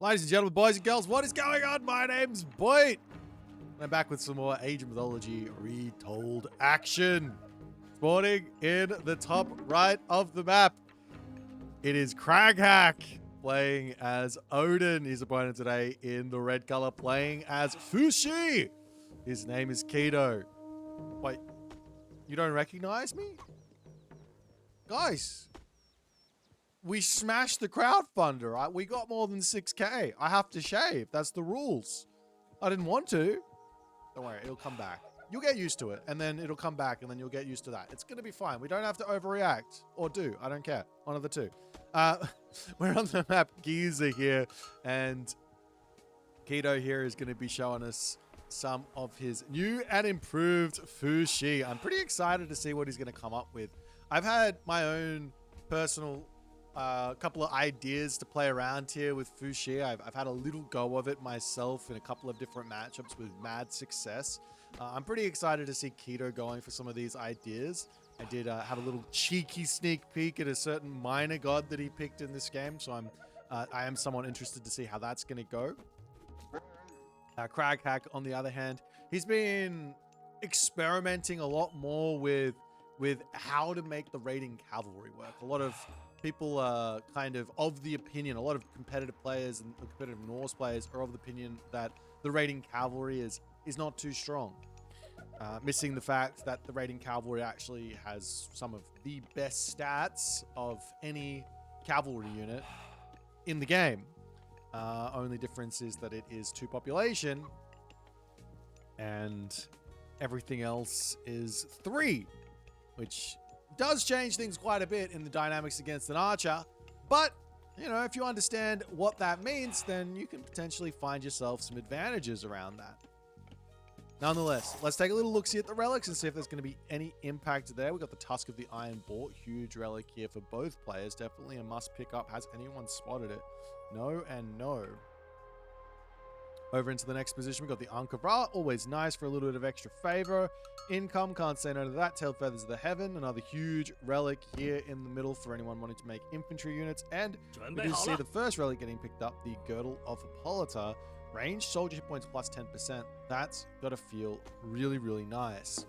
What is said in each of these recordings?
Ladies and gentlemen, boys and girls, what is going on? My name's Boit. I'm back with some more Age of Mythology retold action. Spawning in the top right of the map, it is Craghack playing as Odin. His opponent today in the red color playing as Fushi. His name is Keto. Wait, you don't recognize me? Guys, we smashed the crowdfunder, right? We got more than 6K. I have to shave. That's the rules. I didn't want to. Don't worry, it'll come back. You'll get used to it, and then it'll come back, and then you'll get used to that. It's going to be fine. We don't have to overreact. Or do. I don't care. One of the two. We're on the map Giza here, and Keto here is going to be showing us some of his new and improved Fushi. I'm pretty excited to see what he's going to come up with. I've had my own personal couple of ideas to play around here with Fushi. I've had a little go of it myself in a couple of different matchups with mad success. I'm pretty excited to see Keto going for some of these ideas. I did have a little cheeky sneak peek at a certain minor god that he picked in this game, so I am somewhat interested to see how that's going to go. Craghack, on the other hand, he's been experimenting a lot more with how to make the raiding cavalry work. A lot of people are kind of the opinion, a lot of competitive players and competitive Norse players are of the opinion that the raiding cavalry is not too strong. Missing the fact that the raiding cavalry actually has some of the best stats of any cavalry unit in the game. Only difference is that it is 2 population and everything else is 3, which does change things quite a bit in the dynamics against an archer. But, you know, if you understand what that means, then you can potentially find yourself some advantages around that. Nonetheless, let's take a little look-see at the relics and see if there's going to be any impact there. We've got the Tusk of the Iron Boar, huge relic here for both players. Definitely a must pick up. Has anyone spotted it? No and no. Over into the next position, we've got the Ankh of Ra, always nice for a little bit of extra favor. Income, can't say no to that. Tailed Feathers of the Heaven, another huge relic here in the middle for anyone wanting to make infantry units. And we do see the first relic getting picked up, the Girdle of Hippolyta. Ranged soldier hit points plus 10%. That's got to feel really, really nice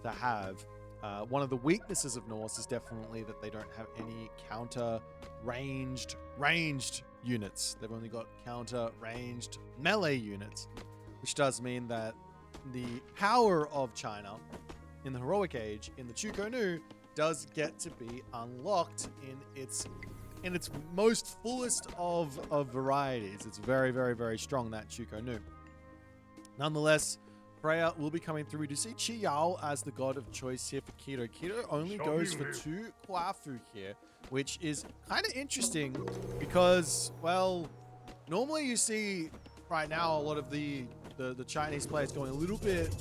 to have. One of the weaknesses of Norse is definitely that they don't have any counter ranged units. They've only got counter ranged melee units, which does mean that the power of China in the heroic age, in the Chuko Nu, does get to be unlocked in its most fullest of varieties. It's very, very, very strong, that Chuko Nu. Nonetheless, Freya will be coming through. We do see Chi Yao as the god of choice here for Keto. Keto only goes for 2 Kwafu here, which is kind of interesting because, well, normally you see right now a lot of the Chinese players going a little bit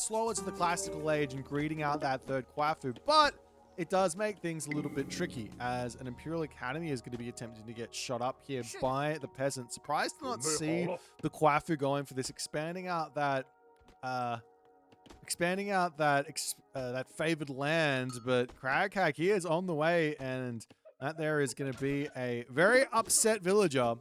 slower to the classical age and greeting out that 3rd Kwafu, but it does make things a little bit tricky as an Imperial Academy is going to be attempting to get shot up here by the peasants. Surprised to not see the Kwafu going for this, expanding out that favored land, but Craghack here is on the way, and that there is going to be a very upset villager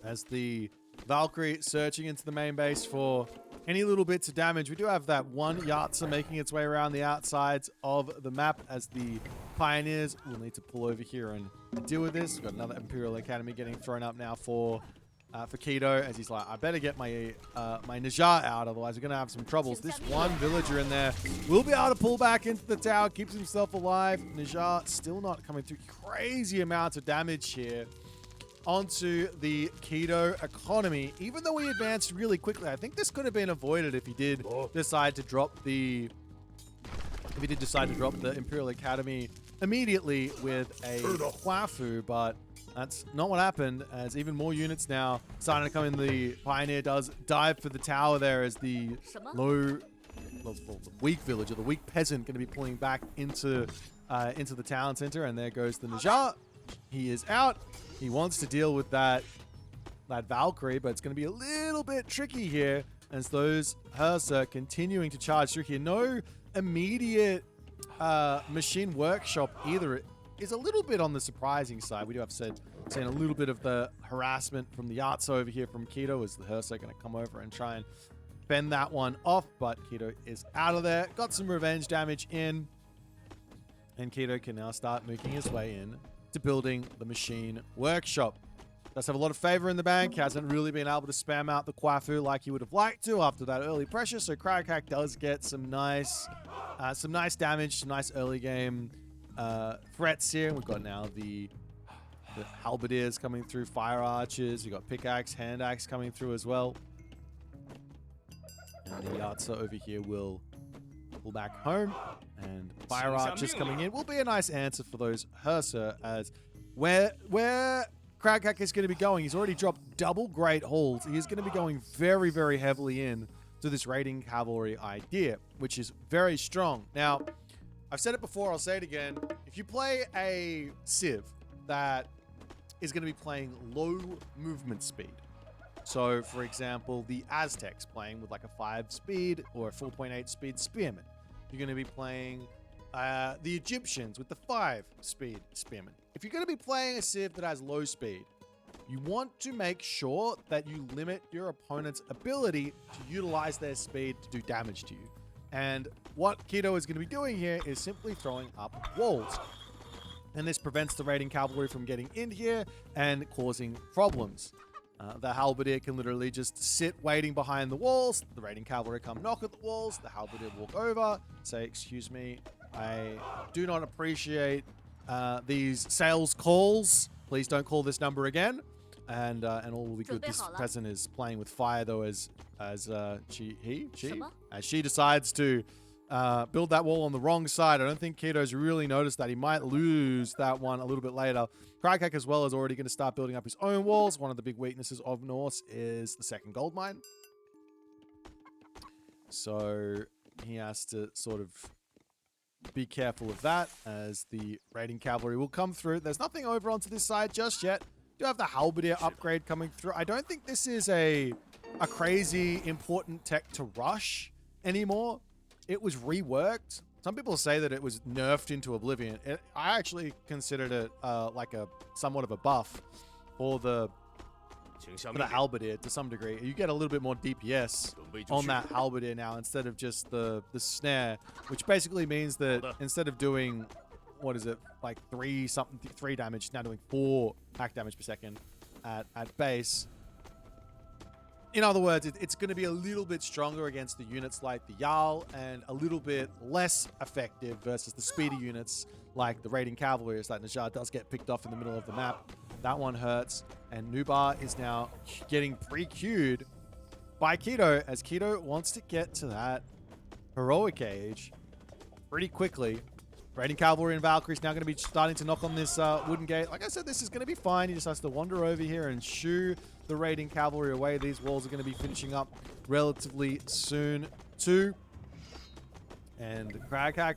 as the Valkyrie searching into the main base for any little bits of damage. We do have that one Yatsa making its way around the outsides of the map as the Pioneers will need to pull over here and deal with this. We've got another Imperial Academy getting thrown up now for Keto, as he's like, I better get my my Najjar out, otherwise we're going to have some troubles. This one villager in there will be able to pull back into the tower, keeps himself alive. Najjar still not coming through. Crazy amounts of damage here onto the Keto economy, even though he advanced really quickly. I think this could have been avoided if he did decide to drop the Imperial Academy immediately with a Kwafu, but that's not what happened, as even more units now starting to come in. The Pioneer does dive for the tower there as the weak villager, the weak peasant, going to be pulling back into the town center, and there goes the Najjar. He is out. He wants to deal with that Valkyrie, but it's going to be a little bit tricky here as those Hearse are continuing to charge through here. No immediate machine workshop either is a little bit on the surprising side. We do have seen a little bit of the harassment from the Yatsu over here from Keto, as the Hearse are going to come over and try and fend that one off, but Keto is out of there. Got some revenge damage in, and Keto can now start making his way in to building the machine workshop. Does have a lot of favor in the bank. Hasn't really been able to spam out the Kwafu like he would have liked to after that early pressure. So Kraghack does get some nice damage, some nice early game threats here. We've got now the halberdiers coming through, fire archers. We've got pickaxe, hand axe coming through as well. And the Yatsu over here will pull back home, and fire archers coming in will be a nice answer for those Herser, as where Kraghack is going to be going. He's already dropped double great hauls. He is going to be going very, very heavily in to this raiding cavalry idea, which is very strong. Now, I've said it before, I'll say it again. If you play a Civ that is going to be playing low movement speed, so for example, the Aztecs playing with like a 5 speed or a 4.8 speed spearman, you're going to be playing the Egyptians with the 5 speed spearman. If you're going to be playing a Civ that has low speed, you want to make sure that you limit your opponent's ability to utilize their speed to do damage to you. And what Keto is going to be doing here is simply throwing up walls. And this prevents the raiding cavalry from getting in here and causing problems. The halberdier can literally just sit waiting behind the walls. The raiding cavalry come knock at the walls. The halberdier walk over, say, "Excuse me, I do not appreciate these sales calls. Please don't call this number again." And all will be good. This peasant is playing with fire though, as she decides to build that wall on the wrong side. I don't think Keto's really noticed that. He might lose that one a little bit later. Kraghack as well is already going to start building up his own walls. One of the big weaknesses of Norse is the second gold mine, so he has to sort of be careful of that, as the raiding cavalry will come through. There's nothing over onto this side just yet. Do have the halberdier upgrade coming through. I don't think this is a crazy important tech to rush anymore. It was reworked. Some people say that it was nerfed into oblivion. I actually considered it like a somewhat of a buff for the halberdier to some degree. You get a little bit more DPS on that halberdier now instead of just the snare, which basically means that instead of doing, what is it, like 3 damage, now doing 4 hack damage per second at base. In other words, it's going to be a little bit stronger against the units like the Jarl, and a little bit less effective versus the speedy units like the raiding cavalry, as that Najjar does get picked off in the middle of the map. That one hurts, and Nubar is now getting pre-queued by Keto, as Keto wants to get to that heroic age pretty quickly. Raiding cavalry and Valkyrie is now going to be starting to knock on this wooden gate. Like I said, this is going to be fine. He just has to wander over here and shoo the raiding cavalry away. These walls are going to be finishing up relatively soon too. And Kraghack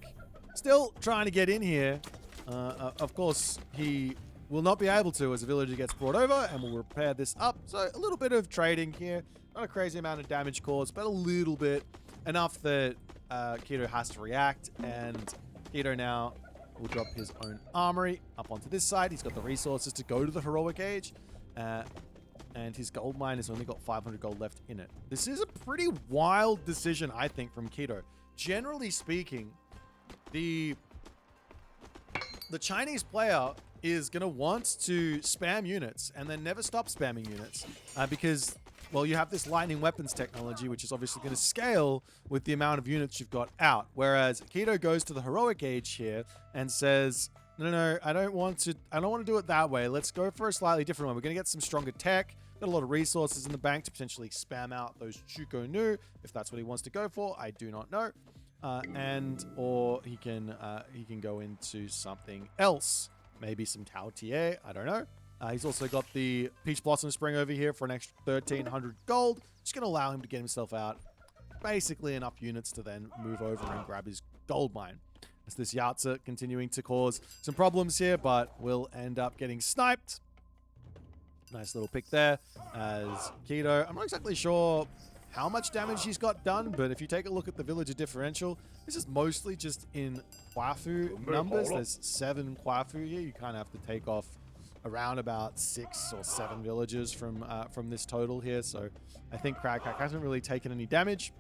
still trying to get in here. Of course, he will not be able to, as a villager gets brought over, and we'll repair this up. So a little bit of trading here. Not a crazy amount of damage caused, but a little bit. Enough that Keto has to react, and Keto now will drop his own armory up onto this side. He's got the resources to go to the heroic age, and his gold mine has only got 500 gold left in it. This is a pretty wild decision, I think, from Keto. Generally speaking, the Chinese player is going to want to spam units and then never stop spamming units because, well, you have this lightning weapons technology, which is obviously going to scale with the amount of units you've got out. Whereas Keto goes to the heroic age here and says, no, I don't want to do it that way. Let's go for a slightly different one. We're going to get some stronger tech. Got a lot of resources in the bank to potentially spam out those Chuko Nu, if that's what he wants to go for. I do not know. Or he can go into something else. Maybe some Tao Tie, I don't know. He's also got the Peach Blossom Spring over here for an extra 1,300 gold. Just going to allow him to get himself out basically enough units to then move over and grab his gold mine. As this Yatsu continuing to cause some problems here, but will end up getting sniped. Nice little pick there as Keto. I'm not exactly sure how much damage he's got done, but if you take a look at the villager differential, this is mostly just in Kwafu numbers. There's 7 Kwafu here. You kind of have to take off around about 6 or 7 villagers from this total here. So I think Craghack hasn't really taken any damage.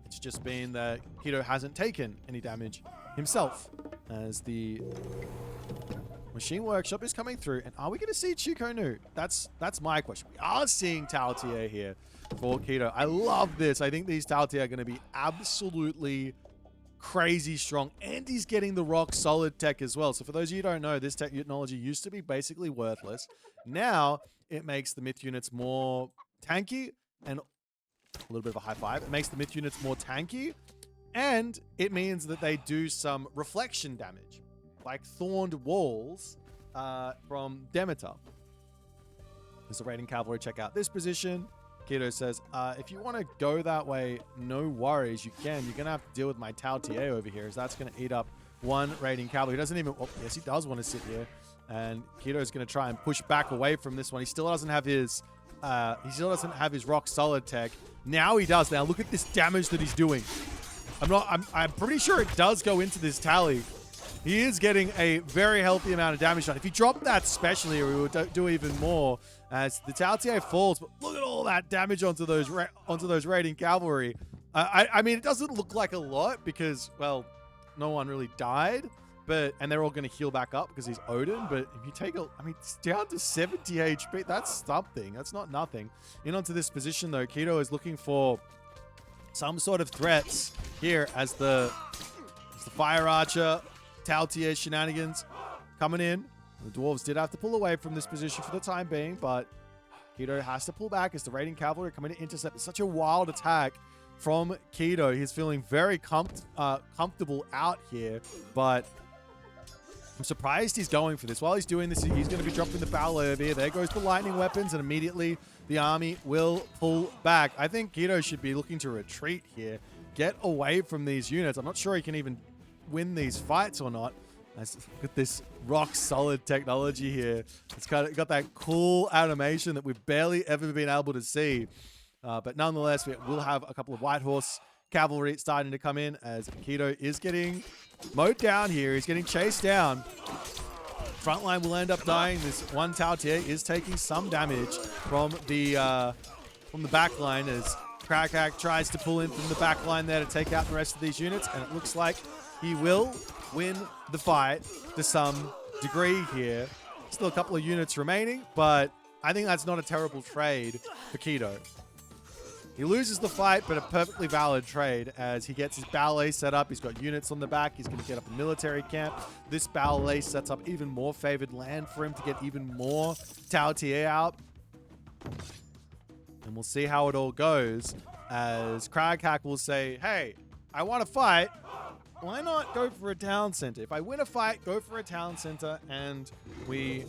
It's just been that Keto hasn't taken any damage himself as the Machine Workshop is coming through. And are we going to see Chikonu? That's my question. We are seeing Taotie here for Keto. I love this. I think these Taotie are going to be absolutely crazy strong. And he's getting the rock solid tech as well. So for those of you who don't know, this technology used to be basically worthless. Now it makes the myth units more tanky, and a little bit of a high five. It makes the myth units more tanky, and it means that they do some reflection damage, like thorned walls from Demeter. There's the raiding cavalry. Check out this position. Keto says, if you want to go that way, no worries, you can. You're going to have to deal with my Tao TA over here, as that's going to eat up 1 raiding cavalry. He doesn't even... Oh, yes, he does want to sit here. And Keto's going to try and push back away from this one. He still doesn't have his... rock solid tech. Now he does. Now look at this damage that he's doing. I'm pretty sure it does go into this tally. He is getting a very healthy amount of damage done. If he dropped that special here, we would do even more as the Tao TA falls. But look at all that damage onto those raiding cavalry. I mean, it doesn't look like a lot because, well, no one really died. And they're all going to heal back up because he's Odin. But if you take I mean, it's down to 70 HP. That's something. That's not nothing. In onto this position, though, Keto is looking for some sort of threats here as the Fire Archer, Tao TA shenanigans coming in. The Dwarves did have to pull away from this position for the time being, but Keto has to pull back as the raiding cavalry coming to intercept. It's such a wild attack from Keto. He's feeling very comfortable out here, but I'm surprised he's going for this. While he's doing this, he's going to be dropping the barrel over here. There goes the lightning weapons, and immediately the army will pull back. I think Keto should be looking to retreat here. Get away from these units. I'm not sure he can even win these fights or not. Look at this rock-solid technology here. It's got that cool animation that we've barely ever been able to see. But nonetheless, we will have a couple of White Horse cavalry starting to come in as Keto is getting mowed down here. He's getting chased down. Frontline will end up dying. This one Tao TA is taking some damage from the back line as Craghack tries to pull in from the back line there to take out the rest of these units, and it looks like he will win the fight to some degree here. Still a couple of units remaining, but I think that's not a terrible trade for Keto. He loses the fight, but a perfectly valid trade as he gets his ballet set up. He's got units on the back. He's going to get up a military camp. This ballet sets up even more favored land for him to get even more Tao TA out. And we'll see how it all goes as Craghack will say, hey, I want to fight. Why not go for a town center? If I win a fight, go for a town center, and we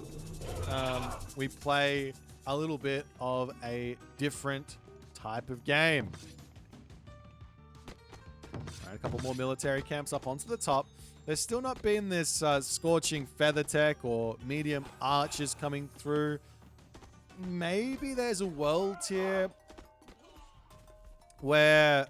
play a little bit of a different type of game. All right, a couple more military camps up onto the top. There's still not been this scorching feather tech or medium archers coming through. Maybe there's a world tier where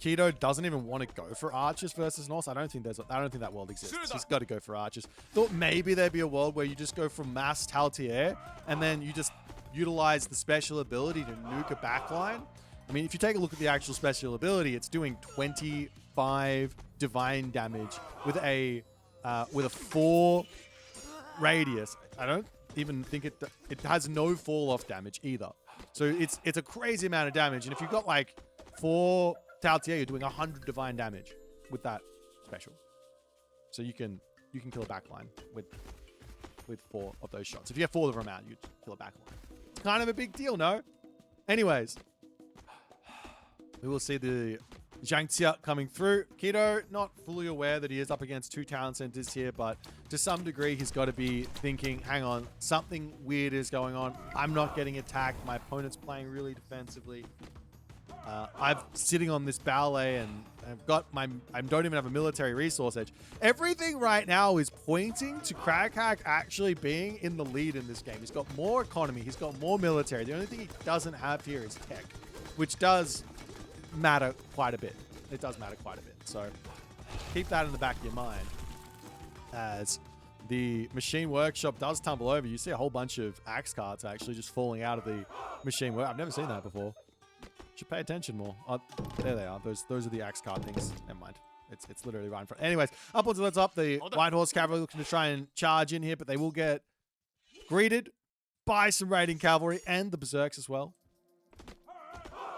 Keto doesn't even want to go for archers versus Norse. I don't think that world exists. He's got to go for archers. Thought maybe there'd be a world where you just go for mass Tao TA and then you just utilize the special ability to nuke a backline. I mean, if you take a look at the actual special ability, it's doing 25 divine damage with a 4 radius. I don't even think it has no fall off damage either. So it's a crazy amount of damage. And if you've got like 4 Tao TA, you're doing 100 divine damage with that special. So you can kill a backline with 4 of those shots. If you get 4 of them out, you kill a backline. It's kind of a big deal, no? Anyways, we will see the Zhangxia coming through. Keto, not fully aware that he is up against 2 town centers here, but to some degree, he's got to be thinking, hang on, something weird is going on. I'm not getting attacked. My opponent's playing really defensively. I'm sitting on this ballet and I don't even have a military resource edge. Everything right now is pointing to Craghack actually being in the lead in this game. He's got more economy. He's got more military. The only thing he doesn't have here is tech. which does matter quite a bit. It does matter quite a bit. So keep that in the back of your mind as the Machine Workshop does tumble over. You see a whole bunch of axe carts actually just falling out of the Machine Workshop. I've never seen that before. Should pay attention more. Oh, there they are. Those are the axe cart things. Never mind. It's literally right in front. Anyways, up onto the top. The White Horse Cavalry looking to try and charge in here, but they will get greeted by some raiding cavalry and the Berserks as well.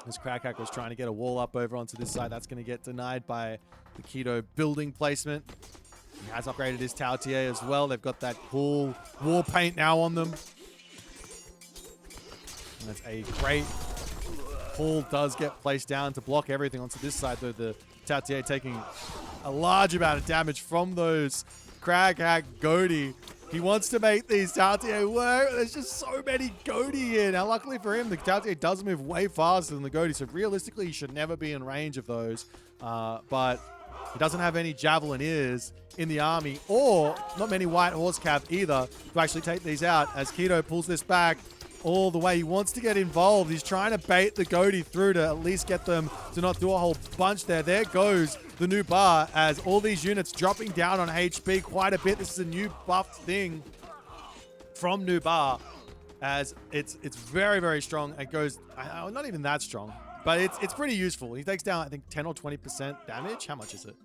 As Craghack was trying to get a wall up over onto this side, that's going to get denied by the Keto building placement. He has upgraded his Tautier as well. They've got that cool war paint now on them. And that's a great pull. Does get placed down to block everything onto this side, though the Tautier taking a large amount of damage from those Craghack Goaty. He wants to make these Tautier work. There's just so many Goaty here. Now, luckily for him, the Tautier does move way faster than the Goaty, so realistically, he should never be in range of those. But he doesn't have any Javelineers in the army, or not many White Horse Cav either, to actually take these out. As Keto pulls this back all the way, he wants to get involved. He's trying to bait the Goaty through to at least get them to not do a whole bunch there. There goes the new bar, as all these units dropping down on HP quite a bit. This is a new buffed thing from new bar, as it's very, very strong. It goes, not even that strong, but it's pretty useful. He takes down, I think, 10 or 20% damage. How much is it?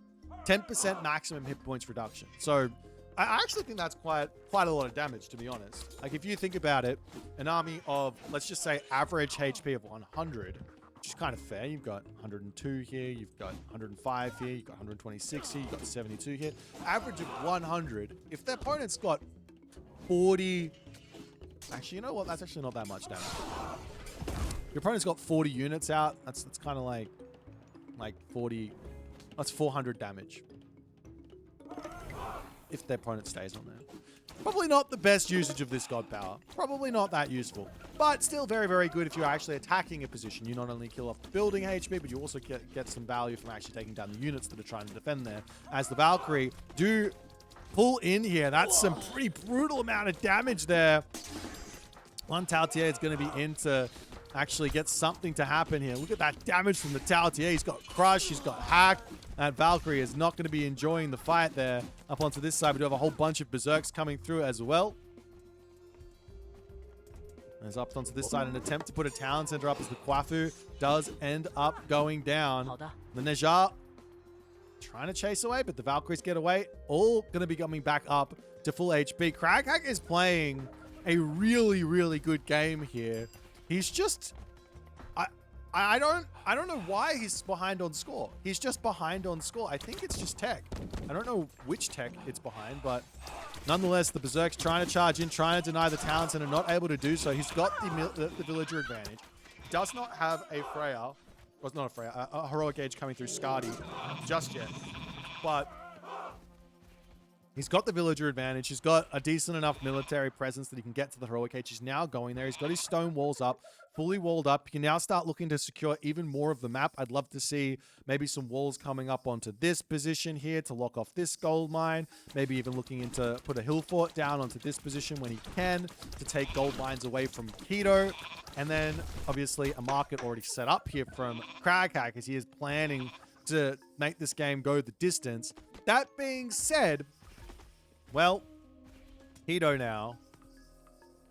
10% maximum hit points reduction. So I actually think that's quite a lot of damage, to be honest. Like, if you think about it, an army of, let's just say, average HP of 100, which is kind of fair. You've got 102 here, you've got 105 here, you've got 126 here, you've got 72 here. Average of 100. If their opponent's got 40... Actually, you know what? That's actually not that much damage. Your opponent's got 40 units out. That's kind of like 40... That's 400 damage. If their opponent stays on there. Probably not the best usage of this God Power. Probably not that useful. But still very, very good if you're actually attacking a position. You not only kill off the building HP, but you also get some value from actually taking down the units that are trying to defend there. As the Valkyrie do pull in here. That's some pretty brutal amount of damage there. One Tautier is going to be in to actually get something to happen here. Look at that damage from the Tautier. He's got Crush, he's got Hack. And Valkyrie is not going to be enjoying the fight there. Up onto this side, we do have a whole bunch of Berserks coming through as well. As up onto this side, an attempt to put a town center up as the Kwafu does end up going down. The Nejar trying to chase away, but the Valkyries get away. All going to be coming back up to full HP. Craghack is playing a really, really good game here. He's just... I don't know why he's behind on score. He's just behind on score. I think it's just tech. I don't know which tech it's behind, but nonetheless, the Berserk's trying to charge in, trying to deny the town center, not able to do so. He's got the villager advantage. Does not have a Freya, well, not a Freya, a heroic age coming through Skadi just yet. But he's got the villager advantage. He's got a decent enough military presence that he can get to the heroic age. He's now going there. He's got his stone walls up, fully walled up. He can now start looking to secure even more of the map. I'd love to see maybe some walls coming up onto this position here to lock off this gold mine. Maybe even looking into put a hill fort down onto this position when he can to take gold mines away from Keto. And then obviously a market already set up here from Craghack as he is planning to make this game go the distance. That being said, well, Keto now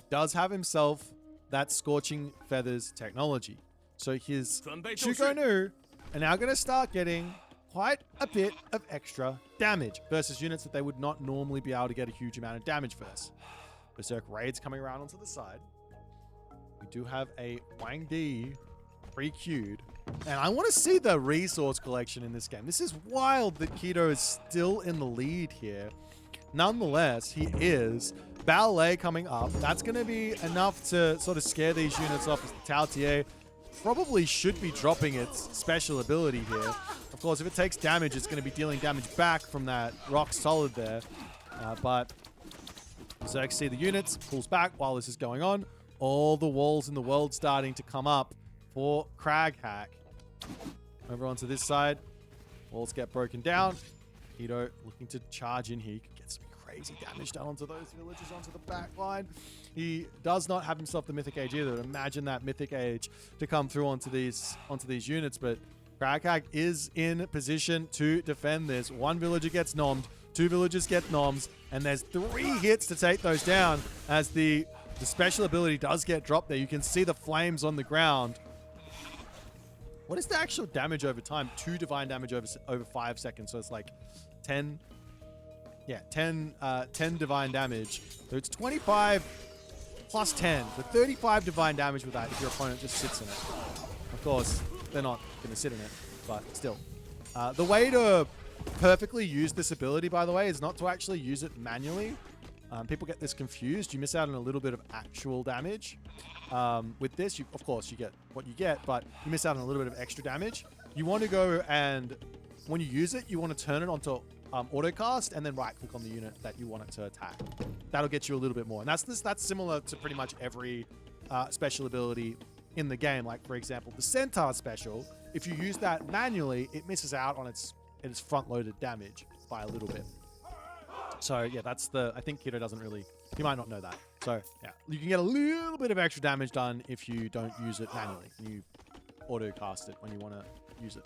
does have himself that Scorching Feathers technology. So his Shugonu are now going to start getting quite a bit of extra damage versus units that they would not normally be able to get a huge amount of damage versus. Berserk Raids coming around onto the side. We do have a Wang Di pre-queued. And I want to see the resource collection in this game. This is wild that Keto is still in the lead here. Nonetheless, he is. Ballet coming up. That's going to be enough to sort of scare these units off as the Tautier probably should be dropping its special ability here. Of course, if it takes damage, it's going to be dealing damage back from that rock solid there. But Berserk see the units, pulls back while this is going on. All the walls in the world starting to come up for Craghack. Over onto this side. Walls get broken down. Keto looking to charge in here. You can get some crazy damage done onto those villagers, onto the back line. He does not have himself the Mythic Age either. Imagine that Mythic Age to come through onto these units, but Kraghack is in position to defend this. One villager gets nommed, two villagers get noms, and there's 3 hits to take those down as the special ability does get dropped there. You can see the flames on the ground. What is the actual damage over time? 2 divine damage over 5 seconds. So it's like 10. Yeah, 10 divine damage. So it's 25 plus 10. So 35 divine damage with that if your opponent just sits in it. Of course, they're not going to sit in it, but still. The way to perfectly use this ability, by the way, is not to actually use it manually. People get this confused. You miss out on a little bit of actual damage. With this, of course, you get what you get, but you miss out on a little bit of extra damage. You want to go and, when you use it, you want to turn it onto autocast and then right-click on the unit that you want it to attack. That'll get you a little bit more. And that's similar to pretty much every special ability in the game. Like, for example, the Centaur special, if you use that manually, it misses out on its front-loaded damage by a little bit. So, yeah, that's I think Keto doesn't really, you might not know that. So, yeah, you can get a little bit of extra damage done if you don't use it manually. You auto-cast it when you want to use it.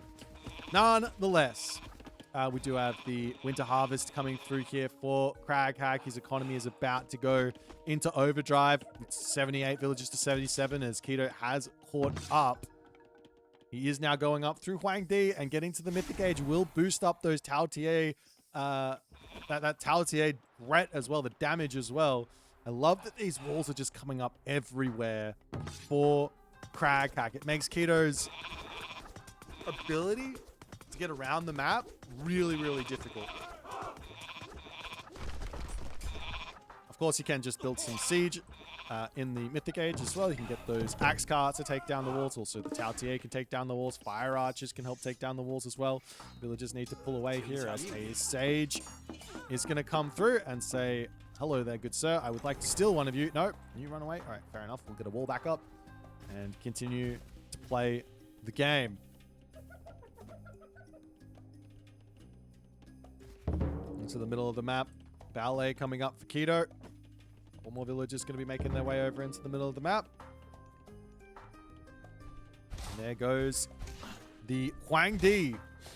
Nonetheless, we do have the Winter Harvest coming through here for Kraghack. His economy is about to go into overdrive. It's 78 villages to 77 as Keto has caught up. He is now going up through Huang Di, and getting to the Mythic Age will boost up those Tao Tie, that Tao Tie threat as well, the damage as well. I love that these walls are just coming up everywhere for Kraghack. It makes Keto's ability to get around the map really, really difficult. Of course, you can just build some siege in the Mythic Age as well. You can get those axe carts to take down the walls. Also, the Tao Tie can take down the walls. Fire archers can help take down the walls as well. Villagers need to pull away here as a sage is going to come through and say, hello there, good sir. I would like to steal one of you. No, you run away. All right, fair enough. We'll get a wall back up and continue to play the game. Into the middle of the map. Ballet coming up for Keto. One more villagers going to be making their way over into the middle of the map. And there goes the Huang Di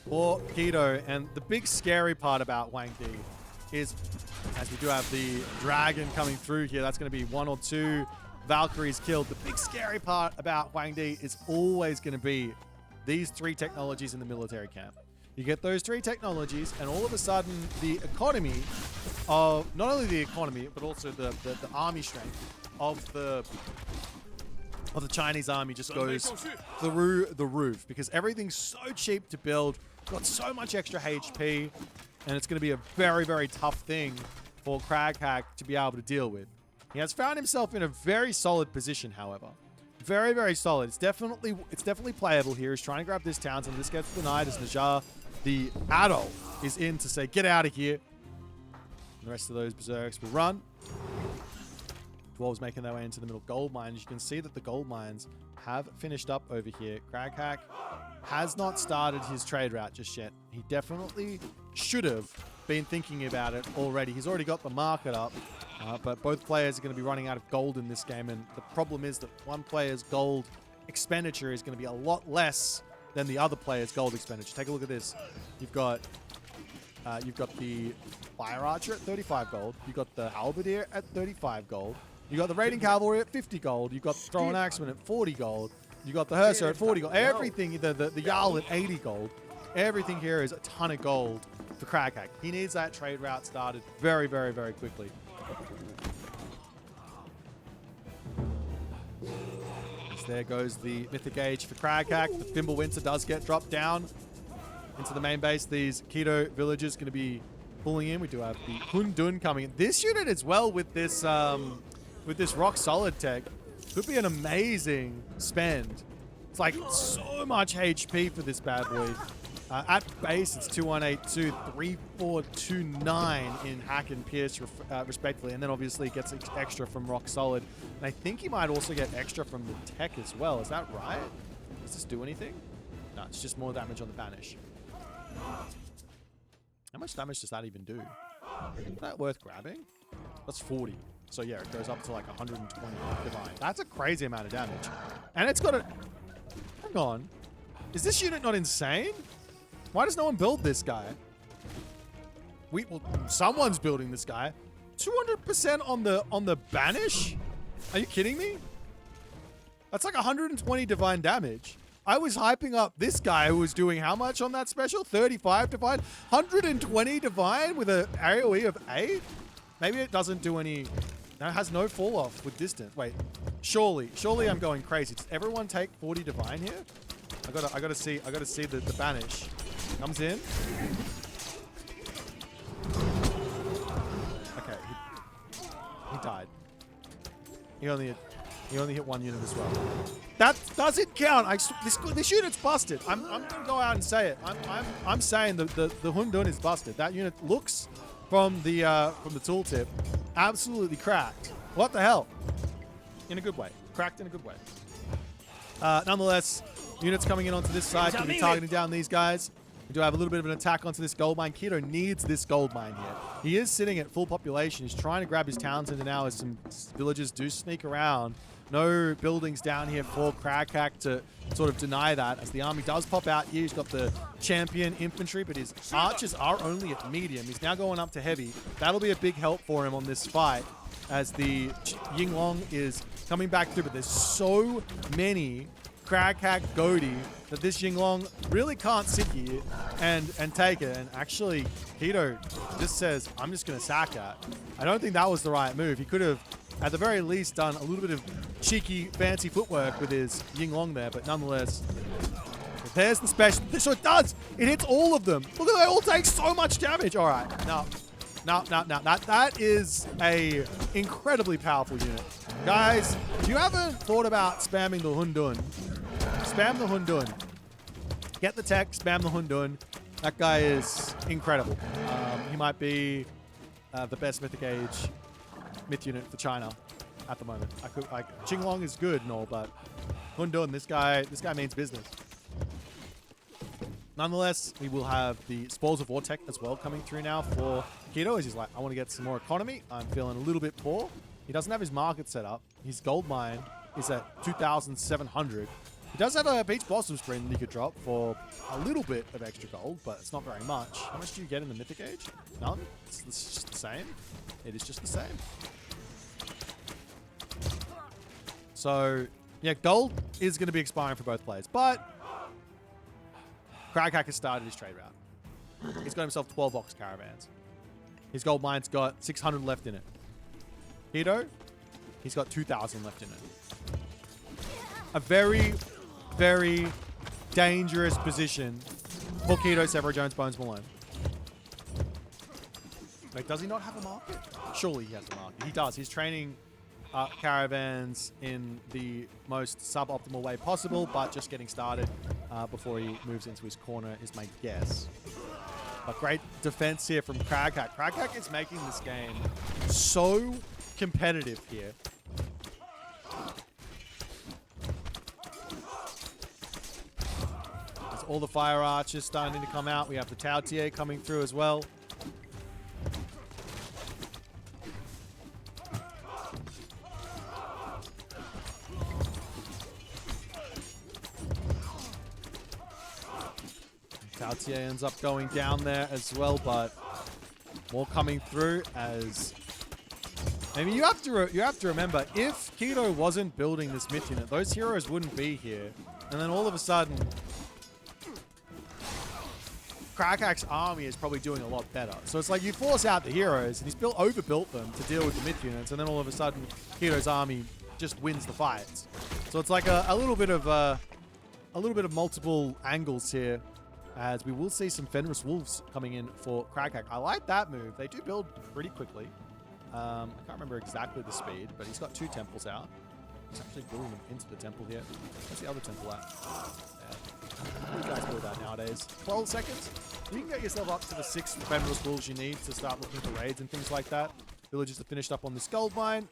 for Keto. And the big scary part about Huang Di is, as we do have the dragon coming through here, that's going to be 1 or 2 Valkyries killed. The big scary part about Huang Di is always going to be these 3 technologies in the military camp. You get those 3 technologies, and all of a sudden, the economy of, not only the economy, but also the army strength of the Chinese army just goes through the roof, because everything's so cheap to build, got so much extra HP, and it's going to be a very, very tough thing for Kraghack to be able to deal with. He has found himself in a very solid position, however. Very, very solid. It's definitely playable here. He's trying to grab this town, and this gets denied as Najar, the adult, is in to say, get out of here. And the rest of those berserks will run. Dwarves making their way into the middle gold mines. You can see that the gold mines have finished up over here. Kraghack has not started his trade route just yet. He definitely should have been thinking about it already. He's already got the market up, but both players are going to be running out of gold in this game, and the problem is that one player's gold expenditure is going to be a lot less than the other player's gold expenditure. Take a look at this. You've got the Fire Archer at 35 gold. You've got the Halberdier at 35 gold. You got the Raiding Cavalry at 50 gold. You got the Throwing Axeman at 40 gold. You got the Hersir at 40 gold. Everything, the Jarl at 80 gold. Everything here is a ton of gold for Kraghack. He needs that trade route started very, very, very quickly. As there goes the Mythic Age for Kraghack. The Fimbulwinter does get dropped down into the main base. These Keto villagers going to be pulling in. We do have the Hundun coming in. This unit as well with this rock solid tech could be an amazing spend. It's like so much HP for this bad boy. At base, it's 2182, 3429 in hack and pierce, respectively, and then obviously gets extra from rock solid. And I think he might also get extra from the tech as well. Is that right? Does this do anything? No, it's just more damage on the banish. How much damage does that even do? Is that worth grabbing? That's 40. So yeah, it goes up to like 120 divine. That's a crazy amount of damage. And it's got a... Hang on. Is this unit not insane? Why does no one build this guy? Well, someone's building this guy. 200% on the banish? Are you kidding me? That's like 120 divine damage. I was hyping up this guy who was doing how much on that special? 35 divine? 120 divine with an AoE of 8? Maybe it doesn't do any... No, it has no fall off with distance. Wait, surely I'm going crazy. Does everyone take 40 divine here? I gotta see the banish. Comes in. Okay, he died. He only hit one unit as well. That doesn't count. This unit's busted. I'm gonna go out and say it. I'm saying the Hundun is busted. That unit looks from the tooltip absolutely cracked. What the hell? In a good way. Cracked in a good way. Nonetheless, units coming in onto this side can be targeting down these guys. We do have a little bit of an attack onto this gold mine. Keto needs this gold mine here. He is sitting at full population. He's trying to grab his towns into now as some villagers do sneak around. No buildings down here for Kraghack to sort of deny that, as the army does pop out here. He's got the champion infantry, but his archers are only at medium. He's now going up to heavy. That'll be a big help for him on this fight, as the Yinglong is coming back through, but there's so many Kraghack Goaty that this Yinglong really can't sit here and take it. And actually, Keto just says, I'm just going to sack that. I don't think that was the right move. He could have, at the very least, done a little bit of cheeky, fancy footwork with his Yinglong there, but nonetheless, there's the special. So it does. It hits all of them. Look at they all take so much damage. All right. No. That is a incredibly powerful unit. Guys, if you haven't thought about spamming the Hundun, spam the Hundun. Get the tech, spam the Hundun. That guy is incredible. He might be the best Mythic Age myth unit for China at the moment. Qinglong is good and all, but Hundun, this guy means business. Nonetheless, we will have the Spoils of Vortec as well coming through now for Keto, as he's like, I want to get some more economy. I'm feeling a little bit poor. He doesn't have his market set up. His gold mine is at 2,700. He does have a Beach Blossom Spring that he could drop for a little bit of extra gold, but it's not very much. How much do you get in the Mythic Age? None? It's just the same. It is just the same. So, yeah, gold is going to be expiring for both players, but Kraghack has started his trade route. He's got himself 12 box caravans. His gold mine's got 600 left in it. Keto, he's got 2,000 left in it. A very, very dangerous position for Keto, Severo, Jones, Bones, Malone. Wait, does he not have a market? Surely he has a market. He does. He's training caravans in the most suboptimal way possible, but just getting started before he moves into his corner is my guess. But great defense here from Kraghack. Kraghack is making this game so competitive here. There's all the fire archers starting to come out. We have the Tautier coming through as well. Tautier ends up going down there as well, but more coming through as... I mean, you have to remember, if Keto wasn't building this myth unit, those heroes wouldn't be here. And then all of a sudden, Kraghack's army is probably doing a lot better. So it's like you force out the heroes, and he's overbuilt them to deal with the myth units, and then all of a sudden, Keto's army just wins the fights. So it's like a little bit of multiple angles here, as we will see some Fenris Wolves coming in for Kraghack. I like that move. They do build pretty quickly. I can't remember exactly the speed, but he's got 2 temples out. He's actually building them into the temple here. Where's the other temple at? Yeah. You guys build that nowadays. 12 seconds? You can get yourself up to the 6 Fenris Wolves you need to start looking for raids and things like that. Villagers are finished up on this gold mine.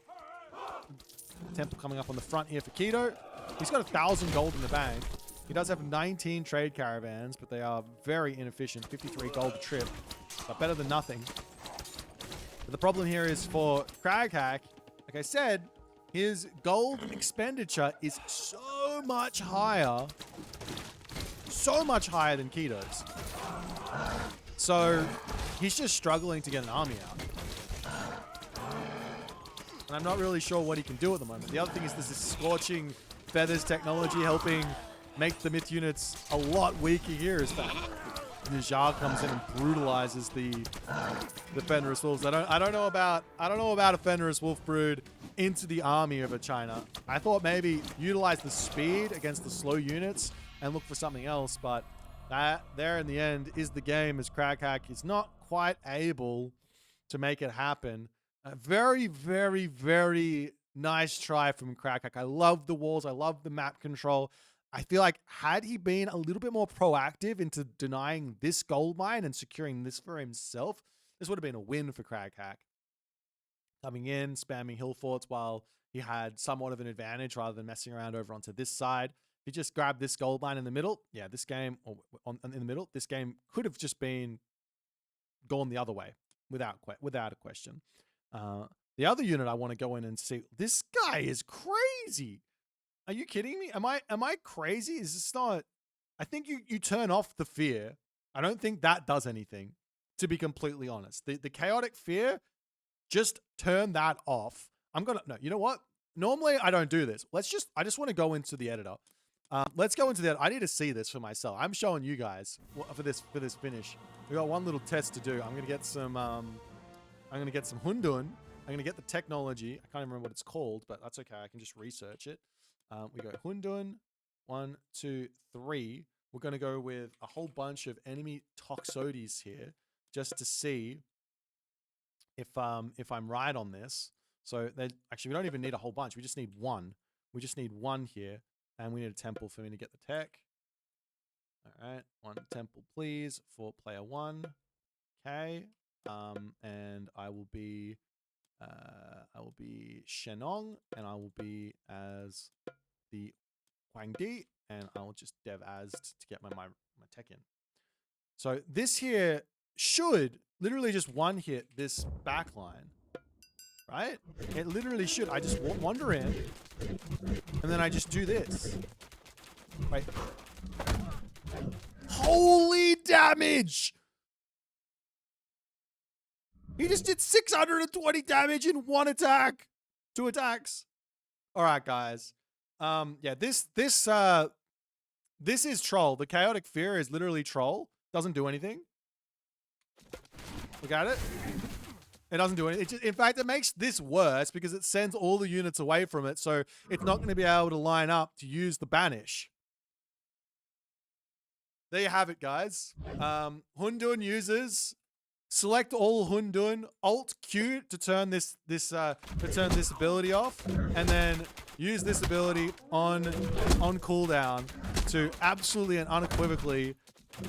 Temple coming up on the front here for Keto. He's got 1,000 gold in the bank. He does have 19 trade caravans, but they are very inefficient. 53 gold a trip, but better than nothing. But the problem here is for Craghack, like I said, his gold expenditure is so much higher than Keto's. So he's just struggling to get an army out. And I'm not really sure what he can do at the moment. The other thing is there's this Scorching Feathers technology helping make the myth units a lot weaker here as that Nijar comes in and brutalizes the Fenris Wolves. I don't know about a Fenris Wolf brood into the army of a China. I thought maybe utilize the speed against the slow units and look for something else, but that there in the end is the game, as Craghack is not quite able to make it happen. A very, very, very nice try from Craghack. I love the walls. I love the map control. I feel like had he been a little bit more proactive into denying this gold mine and securing this for himself, this would have been a win for Craghack. Coming in, spamming hill forts while he had somewhat of an advantage rather than messing around over onto this side. If he just grabbed this gold mine in the middle, yeah, this game, or in the middle, this game could have just been gone the other way without a question. The other unit I want to go in and see, this guy is crazy. Are you kidding me? Am I crazy? Is this not... I think you turn off the fear. I don't think that does anything, to be completely honest. The chaotic fear, just turn that off. No, you know what? Normally I don't do this. I just want to go into the editor. Let's go into that. I need to see this for myself. I'm showing you guys for this finish. We got one little test to do. I'm gonna get some Hundun. I'm gonna get the technology. I can't even remember what it's called, but that's okay. I can just research it. We go Hundun, 1, 2, 3. We're gonna go with a whole bunch of enemy Toxotes here, just to see if I'm right on this. So actually we don't even need a whole bunch. We just need one. We just need one here, and we need a temple for me to get the tech. All right, one temple please for player 1. Okay, and I will be Shenong, and I will be as the Huangdi, and I will just dev as to get my tech in. So this here should literally just one hit this backline, right? It literally should. I just wander in, and then I just do this. Wait. Holy damage! He just did 620 damage in one attack. 2 attacks. All right, guys. Yeah, this is troll. The chaotic fear is literally troll. Doesn't do anything. Look at it. It doesn't do anything. In fact, it makes this worse because it sends all the units away from it, so it's not going to be able to line up to use the banish. There you have it, guys. Hundun users. Select all Hundun, Alt Q to turn this ability off, and then use this ability on cooldown to absolutely and unequivocally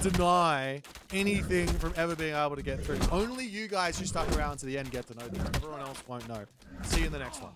deny anything from ever being able to get through. Only you guys who stuck around to the end get to know this. Everyone else won't know. See you in the next one.